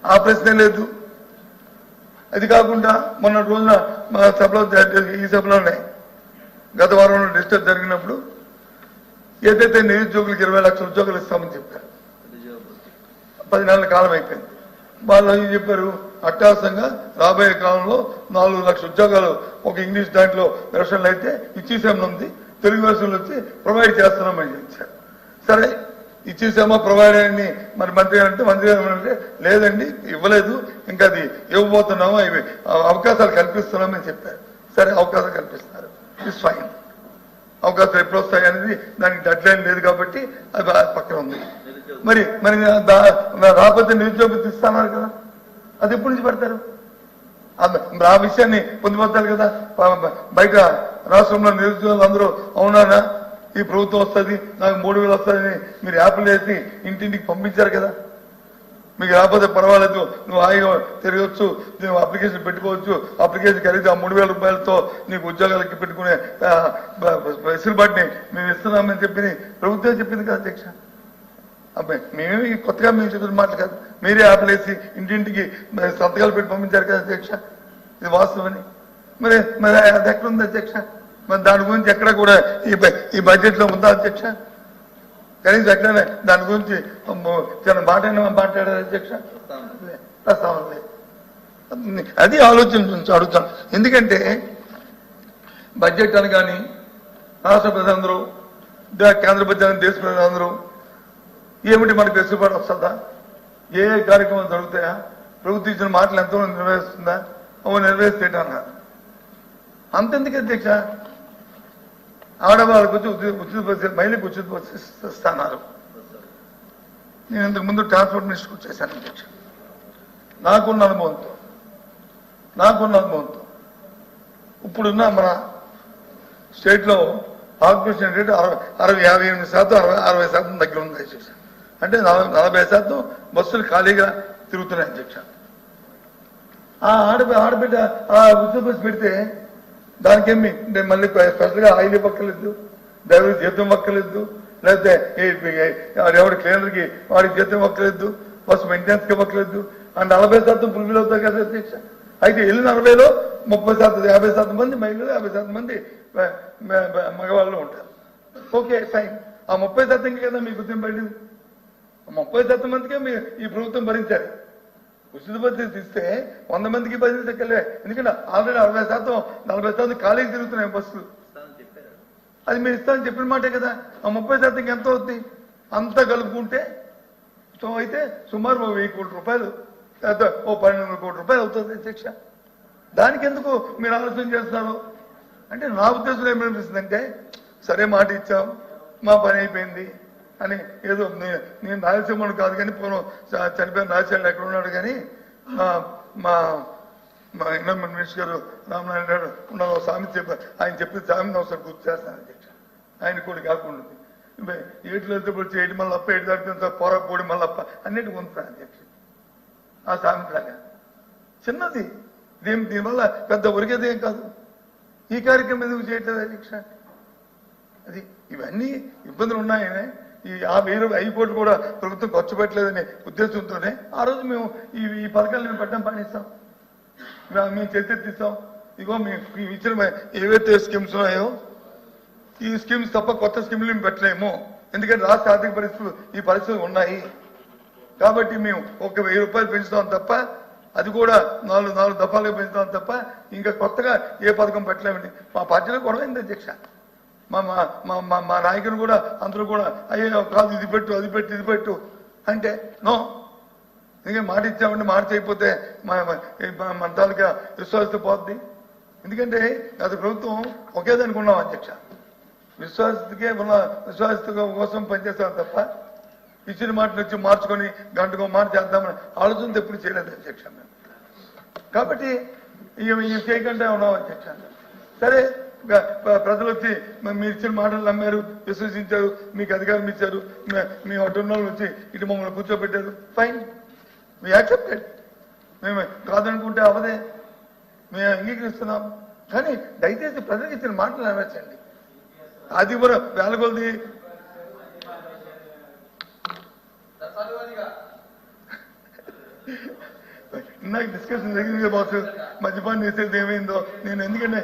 ఆ ప్రశ్నే లేదు. అది కాకుండా మొన్న రోజున మా సభలో ఈ సభలోనే గత వారంలో డిస్టర్బ్ జరిగినప్పుడు ఏదైతే నిరుద్యోగులకు 20 లక్షల ఉద్యోగాలు ఇస్తామని చెప్పారు, 10 నెలల కాలం అయిపోయింది. వాళ్ళు ఏం చెప్పారు, అట్టాసంగా రాబోయే కాలంలో 4 లక్షల ఉద్యోగాలు ఒక ఇంగ్లీష్ దాంట్లో వెర్షన్లు అయితే ఇచ్చేసామని ఉంది, తెలుగు వెర్షన్లు వచ్చి ప్రొవైడ్ చేస్తున్నామని చెప్పారు. సరే ఇచ్చేసామా ప్రొవైడ్ అని మరి మంత్రి అంటే లేదండి ఇవ్వలేదు, ఇంకా అది ఇవ్వబోతున్నామా, ఇవి అవకాశాలు కల్పిస్తున్నామని చెప్పారు. సరే అవకాశాలు కల్పిస్తున్నారు, ఇట్స్ ఫైన్. అవకాశాలు ఎప్పుడు వస్తాయి అనేది దానికి డెడ్ లైన్ లేదు కాబట్టి అది పక్కన ఉంది. మరి మరి రాకపోతే నిరుద్యోగం ఇస్తున్నారు కదా, అది ఎప్పటి నుంచి పెడతారు? ఆ విషయాన్ని పొందుపరచాలి కదా. బయట రాష్ట్రంలో నిరుద్యోగులు అందరూ అవునా ఈ ప్రభుత్వం వస్తుంది నాకు 3,000 వస్తుందని మీరు యాప్లు వేసి ఇంటింటికి పంపించారు కదా. మీకు రాకపోతే పర్వాలేదు, నువ్వు హాయిగా తిరగచ్చు, నువ్వు అప్లికేషన్ పెట్టుకోవచ్చు, అప్లికేషన్ కలిగి ఆ 3,000 రూపాయలతో నీకు ఉద్యోగాలకి పెట్టుకునే వెసులుబాటుని మేము ఇస్తున్నామని చెప్పింది ప్రభుత్వం చెప్పింది కదా అధ్యక్ష. అబ్బాయి మేమేమి కొత్తగా మేము చెప్పిన మాటలు కాదు, మీరే యాప్లు వేసి ఇంటింటికి సంతకాలు పెట్టి పంపించారు కదా అధ్యక్ష, ఇది వాస్తవని. మరి మరి అది ఎక్కడ ఉంది అధ్యక్ష? మరి దాని గురించి ఎక్కడ కూడా ఈ బడ్జెట్ లో ఉందా అధ్యక్ష? కనీసం ఎక్కడనే దాని గురించి చిన్న మాట్లాడారు అధ్యక్ష? ప్రస్తావన లేదు. అది ఆలోచించి అడుగుతాను. ఎందుకంటే బడ్జెట్ అని కానీ రాష్ట్ర ప్రజలందరూ కేంద్ర బడ్జెట్ దేశ ప్రజలందరూ ఏమిటి మనకు వెసులుబాటు వస్తుందా? ఏ కార్యక్రమాలు జరుగుతాయా? ప్రభుత్వం ఇచ్చిన మాటలు ఎంతమంది నెరవేరుస్తుందా? నెరవేర్స్తే అన్నారు. అంతెందుకు అధ్యక్ష, ఆడవాళ్ళకు వచ్చి ఉచిత బస్సు, మహిళకు ఉచిత బస్సు ఇస్తున్నారు. నేను ఇంతకు ముందు ట్రాన్స్పోర్ట్ మినిస్టర్కి వచ్చేసాను అధ్యక్ష. నాకున్న అనుభవంతో ఇప్పుడున్న మన స్టేట్లో ఆక్యుపేషన్ రేటు 58%, 60% దగ్గర ఉంది అధ్యక్ష. అంటే 40% బస్సులు ఖాళీగా తిరుగుతున్నాయి అధ్యక్ష. ఆ ఆడబిడ్డ ఆ ఉచిత బస్సు పెడితే దానికేమి మళ్ళీ స్పెషల్గా ఆయిల్ ఇవ్వక్కర్లేదు, డ్రైవర్ జీతం ఇవ్వక్కర్లేదు, లేకపోతే ఎవరి క్లీనర్కి వాడికి జీతం ఇవ్వక్కర్లేదు, బస్సు మెయింటెనెన్స్కి ఇవ్వక్కర్లేదు. అండ్ 40% ఫుల్ఫిల్ అవుతాయి కదా అధ్యక్ష. అయితే వెళ్ళిన 40లో 30%, 50% మంది మహిళలు, 50% మంది మగవాళ్ళు ఉంటారు. Okay fine. ఆ 30%కి కదా మీకు గుర్తింపు పడింది. 30% మందికే మీరు ఈ ప్రభుత్వం భరించారు. ఉచిత బస్సు ఇస్తే 100 మందికి భరించగలే. ఎందుకంటే ఆల్రెడీ 60%, 40% ఖాళీకి తిరుగుతున్నాయి బస్సులు. అది మీరు ఇస్తానని చెప్పిన మాటే కదా. ఆ 30%కి ఎంత అవుతుంది? అంతా కలుపుకుంటే అయితే సుమారు 1,000 కోట్ల రూపాయలు, లేకపోతే 1,200 కోట్ల రూపాయలు అవుతుంది అధ్యక్ష. దానికి ఎందుకు మీరు ఆలోచన చేస్తున్నారు అంటే నా ఉద్దేశంలో ఏమనిపిస్తుందంటే, సరే మాట ఇచ్చాం, మా పని అయిపోయింది అని ఏదో నేను రాయలసీమను కాదు కానీ పూర్వం చనిపోయిన రాజశేఖర్ ఎక్కడ ఉన్నాడు కానీ మా ఎన్విరాన్మెంట్ మినిస్టర్ గారు రామనారాయణ గారు ఉన్న సామెత చెప్పారు. ఆయన చెప్పిన సామెత ఒకసారి గుర్తు చేస్తాను అధ్యక్ష. ఆయన కూడా కాకుండా ఏట్లు వెళ్తే వచ్చి ఏటి మల్లప్ప, ఏటి దాటిన పోరపోడి మల్లప్ప అన్నిటి ఉంటాను అధ్యక్ష. ఆ సామెతలాగా చిన్నది, దీనివల్ల పెద్ద ఒరిగేదేం కాదు. ఈ కార్యక్రమం ఎందుకు చేయట్లేదు అధ్యక్ష? అది ఇవన్నీ ఇబ్బందులు ఉన్నాయనే ఈ 5 కోట్లు కూడా ప్రభుత్వం ఖర్చు పెట్టలేదనే ఉద్దేశంతోనే ఆ రోజు మేము ఈ పథకాలు మేము పెట్టడం పనిస్తాం, మేము చర్చిస్తాం. ఇగో మేము ఇచ్చిన ఏవైతే స్కీమ్స్ ఉన్నాయో ఈ స్కీమ్స్ తప్ప కొత్త స్కీమ్లు మేము పెట్టలేము. ఎందుకంటే రాష్ట్ర ఆర్థిక పరిస్థితులు ఈ పరిస్థితులు ఉన్నాయి కాబట్టి మేము ఒక 1,000 రూపాయలు పెంచుతాం తప్ప, అది కూడా 4 దఫాలుగా పెంచుతాం తప్ప ఇంకా కొత్తగా ఏ పథకం పెట్టలేమండి. మా పార్టీలో గొడవైంది అధ్యక్ష. మా నాయకులు కూడా అందరూ కూడా అయ్యో కాదు ఇది పెట్టు, అది పెట్టు, ఇది పెట్టు అంటే నో. ఎందుకంటే మాట ఇచ్చామంటే మాట చేయకపోతే మన తాలూకా విశ్వాసత పోద్ది. ఎందుకంటే గత ప్రభుత్వం ఒకేదానికి ఉన్నాం అధ్యక్ష, విశ్వాసత కోసం పనిచేస్తాం తప్ప ఇచ్చిన మాటలు వచ్చి మార్చుకొని గంటకో మాట చేద్దామని ఆలోచనతో ఎప్పుడు చేయలేదు అధ్యక్ష మేము. కాబట్టి ఇవి చేయకుండా ఉన్నాం అధ్యక్ష. సరే ప్రజలు వచ్చి మీరు ఇచ్చిన మాటలు నమ్మారు, విశ్వసించారు, మీకు అధికారం ఇచ్చారు, మీ అటున్నోళ్ళు వచ్చి ఇటు మమ్మల్ని కూర్చోబెట్టారు, ఫైన్, మీ యాక్సెప్టెడ్. మేము కాదనుకుంటే అవదే, మేము అంగీకరిస్తున్నాం. కానీ దయచేసి ప్రజలకు ఇచ్చిన మాటలు నెరవేర్చండి. అది కూడా వేల కొలది ఇందాక డిస్కషన్ జరిగింది బాస్, మద్యపానం నిషేధం ఏమైందో నేను ఎందుకంటే